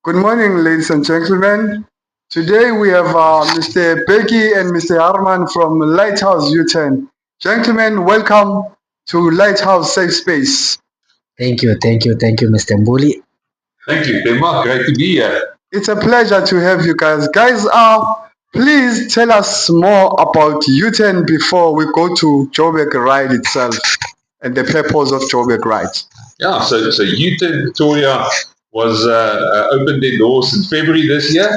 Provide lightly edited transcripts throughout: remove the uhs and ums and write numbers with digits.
Good morning, ladies and gentlemen. Today we have Mr. Becky and Mr. Harman from Lighthouse U10. Gentlemen, welcome to Lighthouse Safe Space. Thank you, Mr. Mbuli. Thank you, Tema. Great to be here. It's a pleasure to have you guys. Guys, please tell us more about U10 before we go to Joburg Ride itself and the purpose of Joburg Ride. Yeah, so U10 Victoria was opened their doors in February this year,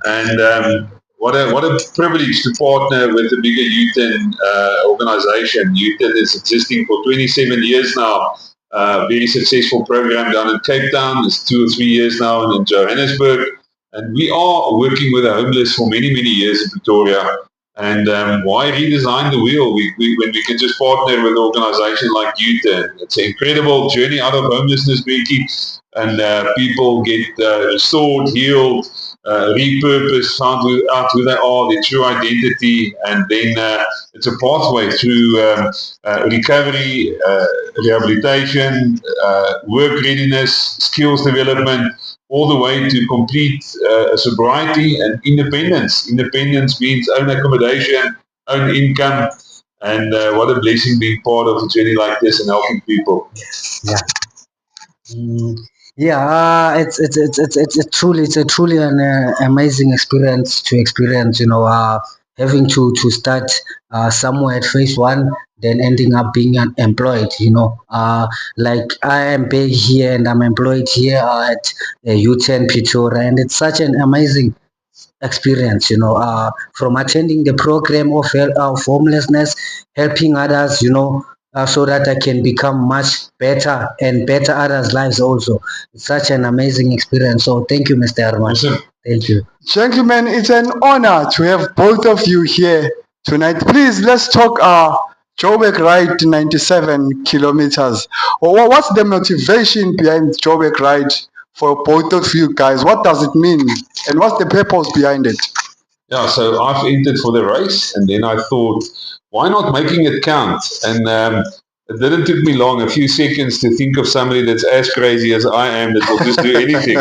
and what a privilege to partner with the bigger U10 organization. U10 is existing for 27 years now. Very successful program down in Cape Town. It's 2 or 3 years now in Johannesburg. And we are working with the homeless for many, many years in Victoria. And why redesign the wheel when we can just partner with an organization like U10? It's an incredible journey out of homelessness, Becky, and people get restored, healed, repurposed, found out who they are, their true identity, and then it's a pathway through recovery, rehabilitation, work readiness, skills development, all the way to complete sobriety and independence. Independence means own accommodation, own income, and what a blessing being part of a journey like this and helping people. Yeah. It's a truly an amazing experience to experience. Having to start somewhere at phase one, then ending up being employed. Like I am paid here and I'm employed here at U10 Pretoria, and it's such an amazing experience. From attending the program of homelessness, helping others. So that I can become much better and better others' lives also. It's such an amazing experience. So thank you, Mr. Arman. Awesome. Thank you. Gentlemen, it's an honor to have both of you here tonight. Please, let's talk Joburg Ride 97 kilometers. What's the motivation behind Joburg Ride for both of you guys? What does it mean? And what's the purpose behind it? Yeah, so I've entered for the race, and then I thought, why not making it count? And it didn't take me long, a few seconds, to think of somebody that's as crazy as I am that will just do anything.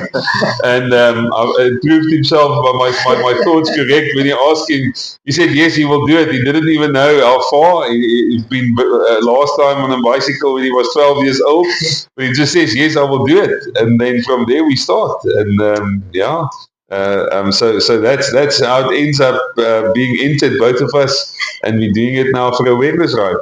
And it proved himself by my thoughts correct when he asked him. He said, yes, he will do it. He didn't even know how far. He's been last time on a bicycle when he was 12 years old. But he just says, yes, I will do it. And then from there we start. And yeah. So that's how it ends up being entered, both of us, and we're doing it now for awareness ride.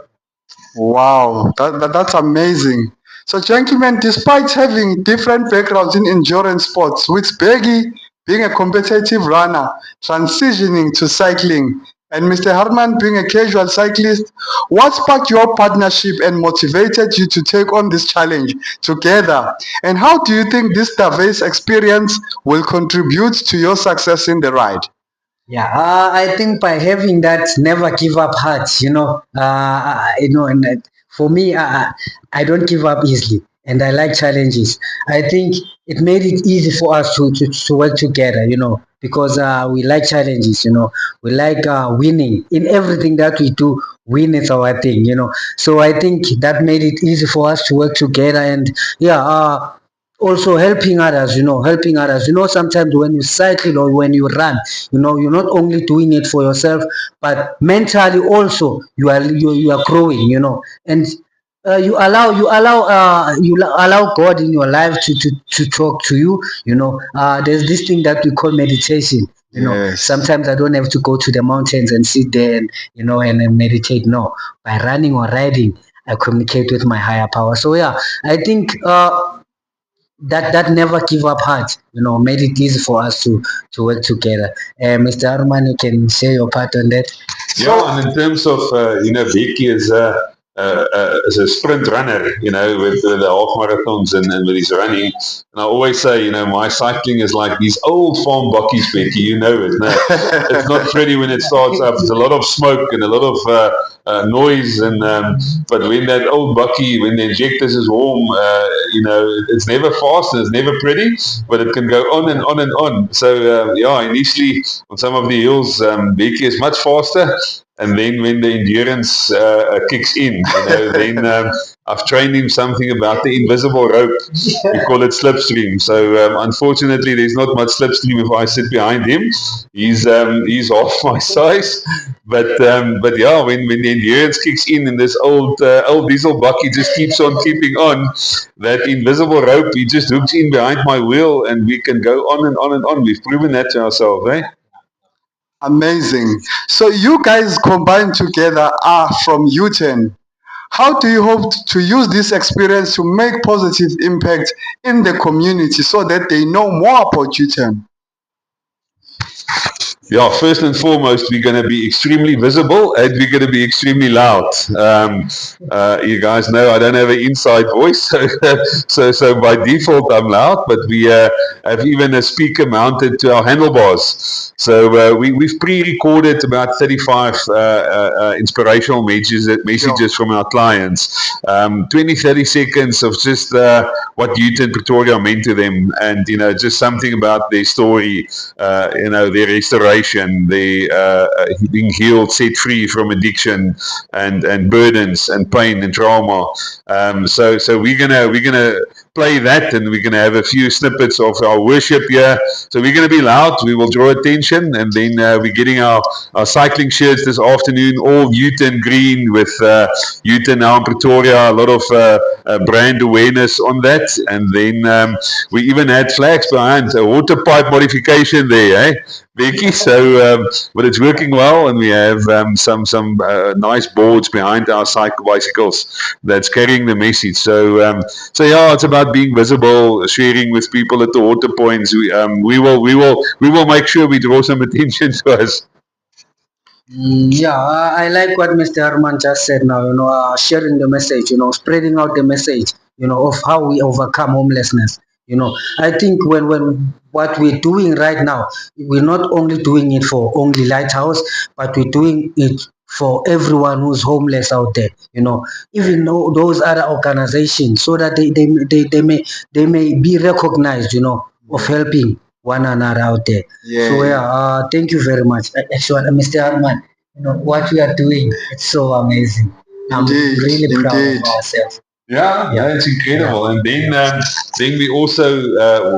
Wow, that's amazing. So, gentlemen, despite having different backgrounds in endurance sports, with Beggy being a competitive runner, transitioning to cycling, and Mr. Harman being a casual cyclist, what sparked your partnership and motivated you to take on this challenge together? And how do you think this diverse experience will contribute to your success in the ride? Yeah, I think by having that never give up heart, and for me, I don't give up easily, and I like challenges. I think it made it easy for us to work together, because we like challenges. We like winning in everything that we do. Win is our thing. So I think that made it easy for us to work together, and yeah. Also helping others. Sometimes when you cycle or when you run, you're not only doing it for yourself, but mentally also you are growing, and you allow God in your life to talk to you. There's this thing that we call meditation. Yes. Sometimes I don't have to go to the mountains and sit there and meditate. No, by running or riding, I communicate with my higher power. So yeah, I think that never give up heart, made it easy for us to work together. Mr. Arman, you can share your part on that. Yeah, and in terms of Vicky is a sprint runner, with the half marathons and with his running. And I always say, my cycling is like these old farm buckies, Becky. You know it. No? It's not pretty when it starts up. There's a lot of smoke and a lot of noise. And but when that old bucky, when the injectors is warm, it's never fast and it's never pretty, but it can go on and on and on. So initially on some of the hills, Becky is much faster. and then when the endurance kicks in, then I've trained him something about the invisible rope. We call it slipstream. So unfortunately, there's not much slipstream if I sit behind him. He's half my size, but yeah, when the endurance kicks in and this old diesel bucky just keeps on keeping on, that invisible rope, he just hooks in behind my wheel, and we can go on and on and on. We've proven that to ourselves, eh? Amazing. So you guys combined together are from U10. How do you hope to use this experience to make positive impact in the community so that they know more about U10? Yeah, first and foremost, we're going to be extremely visible and we're going to be extremely loud. You guys know I don't have an inside voice, so by default I'm loud, but we have even a speaker mounted to our handlebars. So we've pre-recorded about 35 inspirational messages from our clients. 20-30 seconds of just what Youth in Pretoria meant to them, and just something about their story, their restoration, their being healed, set free from addiction and burdens and pain and trauma. So we're gonna play that, and we're gonna have a few snippets of our worship here. So we're gonna be loud. We will draw attention, and then we're getting our cycling shirts this afternoon, all Youth in green with Youth in now in Pretoria. A lot of brand awareness on that, and then we even had flags behind, a water pipe modification there, Becky? So, but it's working well, and we have some nice boards behind our bicycles that's carrying the message. So yeah, it's about being visible, sharing with people at the water points. We will make sure we draw some attention to us. Yeah, I like what Mr. Herman just said now, sharing the message, spreading out the message, of how we overcome homelessness. I think when what we're doing right now, we're not only doing it for only Lighthouse, but we're doing it for everyone who's homeless out there, even though those other organizations, so that they may be recognized, of helping one another out there. So yeah, thank you very much. Actually, Mr. Harman, what we are doing, it's so amazing. I'm really proud of ourselves. Yeah, it's incredible. And then we also,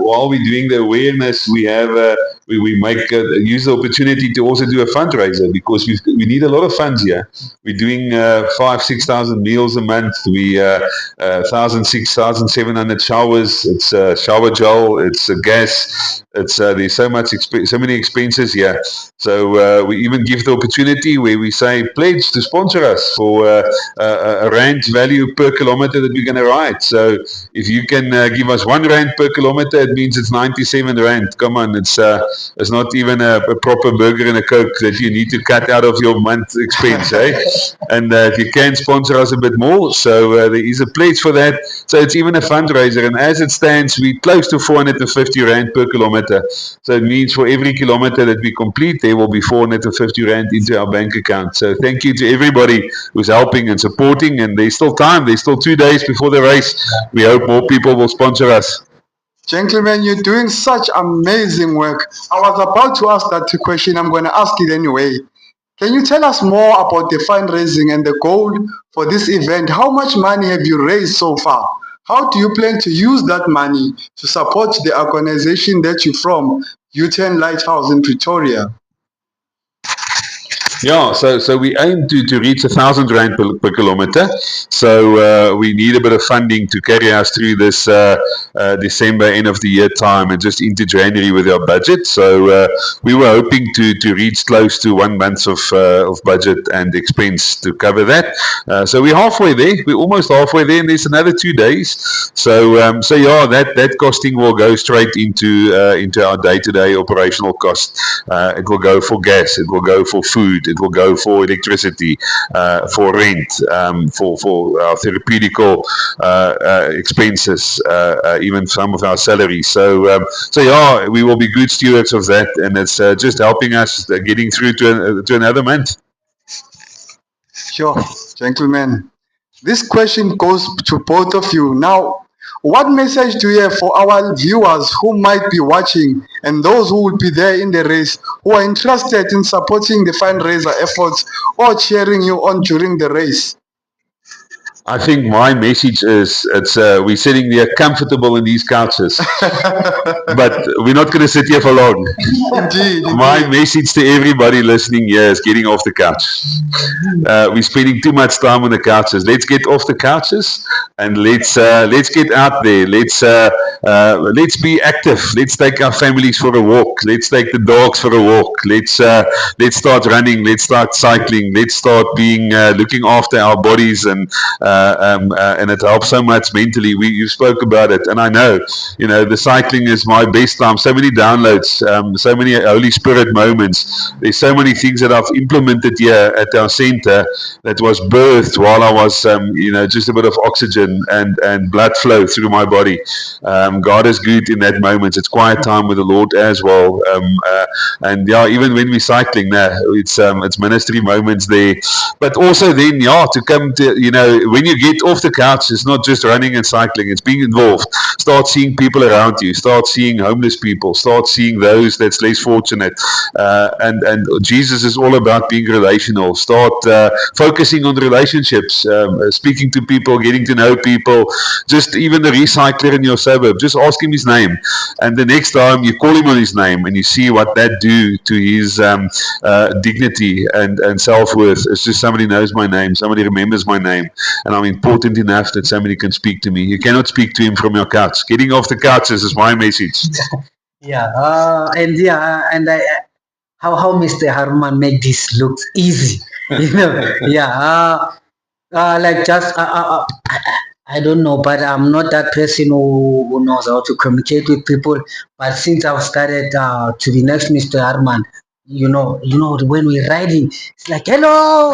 while we're doing the awareness, we have we make use the opportunity to also do a fundraiser, because we need a lot of funds here. We're doing 5,000-6,000 meals a month. We 1,600-1,700 showers. It's shower gel. It's gas. It's there's so many expenses here. So we even give the opportunity where we say pledge to sponsor us for a rand value per kilometer that we're going to ride. So if you can give us 1 rand per kilometer, it means it's 97 rand. Come on, it's not even a proper burger and a Coke that you need to cut out of your month expense, And if you can sponsor us a bit more, so there is a pledge for that. So it's even a fundraiser, and as it stands, we're close to 450 rand per kilometer. So it means for every kilometer that we complete, there will be 450 rand into our bank account. So thank you to everybody who's helping and supporting, and there's still time. There's still 2 days before the race. We hope more people will sponsor us. Gentlemen, you're doing such amazing work. I was about to ask that question. I'm going to ask it anyway. Can you tell us more about the fundraising and the goal for this event? How much money have you raised so far? How do you plan to use that money to support the organization that you're from, U10 Lighthouse in Pretoria? Yeah, so we aim to reach 1,000 rand per kilometer. So we need a bit of funding to carry us through this December, end of the year time, and just into January with our budget. So we were hoping to reach close to 1 month of budget and expense to cover that. So we're halfway there. We're almost halfway there, and there's another 2 days. So yeah, that costing will go straight into our day-to-day operational cost. It will go for gas. It will go for food. It will go for electricity, for rent, for our therapeutical expenses, even some of our salaries. So yeah, we will be good stewards of that, and it's just helping us getting through to another month. Sure, gentlemen. This question goes to both of you. Now, What message do you have for our viewers who might be watching and those who will be there in the race, who are interested in supporting the fundraiser efforts or cheering you on during the race? I think my message is we're sitting there comfortable in these couches, but we're not going to sit here for long. Indeed. My message to everybody listening here is getting off the couch. We're spending too much time on the couches. Let's get off the couches and let's get out there. Let's be active. Let's take our families for a walk. Let's take the dogs for a walk. Let's start running. Let's start cycling. Let's start being looking after our bodies and it helps so much mentally. You spoke about it, and I know, the cycling is my best time. So many downloads, so many Holy Spirit moments. There's so many things that I've implemented here at our center that was birthed while I was, just a bit of oxygen and blood flow through my body. God is good in that moment. It's quiet time with the Lord as well. And yeah, even when we're cycling, it's ministry moments there. But also then, to come to, when you get off the couch, it's not just running and cycling, it's being involved. Start seeing people around you, start seeing homeless people, start seeing those that's less fortunate. And Jesus is all about being relational. Start focusing on relationships, speaking to people, getting to know people. Just even the recycler in your suburb, just ask him his name. And the next time you call him on his name and you see what that do to his dignity and self-worth. It's just somebody knows my name, somebody remembers my name, and I'm important enough that somebody can speak to me. You cannot speak to him from your couch. Getting off the couches is my message. And how Mr. Harman make this look easy, I don't know, but I'm not that person who knows how to communicate with people. But since I've started to be next Mr. Harman, when we're riding, it's like, hello,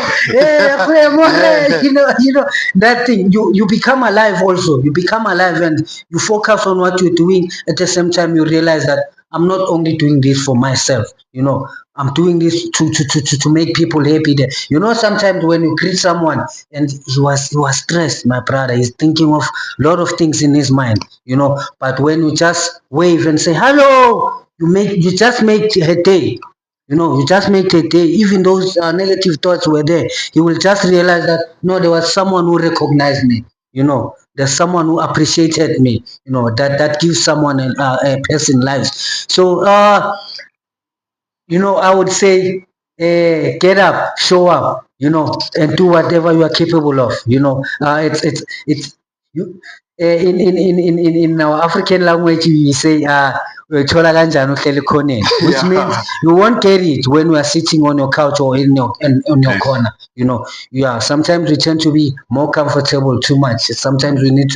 that thing. You become alive also. You become alive and you focus on what you're doing. At the same time, you realize that I'm not only doing this for myself. I'm doing this to make people happy. Sometimes when you greet someone and he was stressed, my brother, he's thinking of a lot of things in his mind. But when you just wave and say hello, you just make her day. You just make a day. Even those negative thoughts were there. You will just realize that no, there was someone who recognized me. There's someone who appreciated me. That gives someone a person life. So I would say get up, show up, and do whatever you are capable of. In our African language we say which means you won't get it when you are sitting on your couch or in your corner. Sometimes we tend to be more comfortable too much. Sometimes we need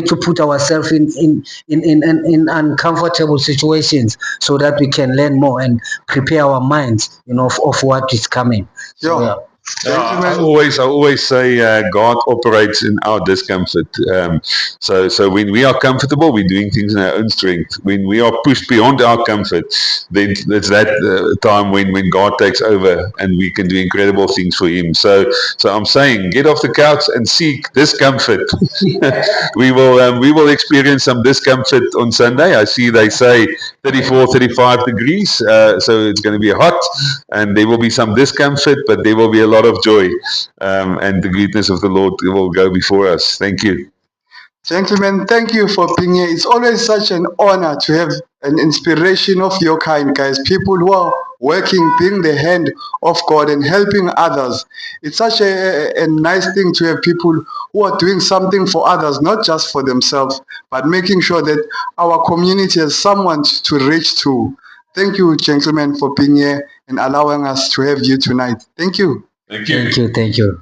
to put ourselves in uncomfortable situations so that we can learn more and prepare our minds of what is coming. I always say God operates in our discomfort. So when we are comfortable, we're doing things in our own strength. When we are pushed beyond our comfort, then it's that time when God takes over and we can do incredible things for Him. So I'm saying, get off the couch and seek discomfort. We will experience some discomfort on Sunday. I see they say 34, 35 degrees, so it's going to be hot, and there will be some discomfort, but there will be a lot of joy, and the goodness of the Lord will go before us. Thank you. Gentlemen, thank you for being here. It's always such an honor to have an inspiration of your kind, guys. People who are working, being the hand of God and helping others. It's such a nice thing to have people who are doing something for others, not just for themselves, but making sure that our community has someone to reach to. Thank you, gentlemen, for being here and allowing us to have you tonight. Thank you. Thank you. Thank you.